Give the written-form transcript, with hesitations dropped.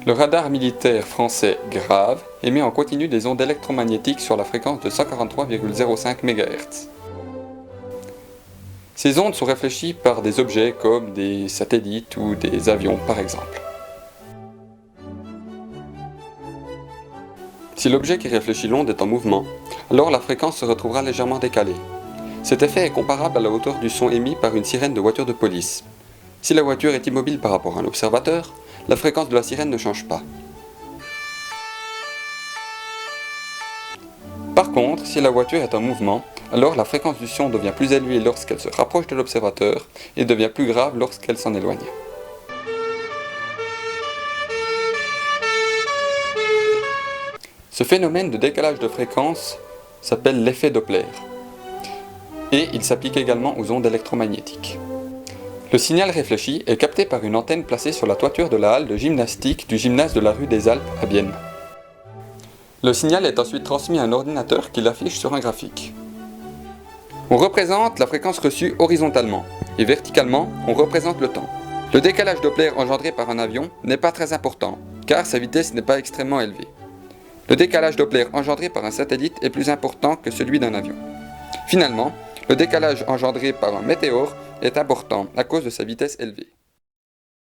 Le radar militaire français Grave émet en continu des ondes électromagnétiques sur la fréquence de 143,05 MHz. Ces ondes sont réfléchies par des objets comme des satellites ou des avions par exemple. Si l'objet qui réfléchit l'onde est en mouvement, alors la fréquence se retrouvera légèrement décalée. Cet effet est comparable à la hauteur du son émis par une sirène de voiture de police. Si la voiture est immobile par rapport à un observateur, la fréquence de la sirène ne change pas. Par contre, si la voiture est en mouvement, alors la fréquence du son devient plus élevée lorsqu'elle se rapproche de l'observateur et devient plus grave lorsqu'elle s'en éloigne. Ce phénomène de décalage de fréquence s'appelle l'effet Doppler et il s'applique également aux ondes électromagnétiques. Le signal réfléchi est capté par une antenne placée sur la toiture de la halle de gymnastique du gymnase de la rue des Alpes à Bienne. Le signal est ensuite transmis à un ordinateur qui l'affiche sur un graphique. On représente la fréquence reçue horizontalement et verticalement, on représente le temps. Le décalage Doppler engendré par un avion n'est pas très important car sa vitesse n'est pas extrêmement élevée. Le décalage Doppler engendré par un satellite est plus important que celui d'un avion. Finalement, le décalage engendré par un météore est important à cause de sa vitesse élevée.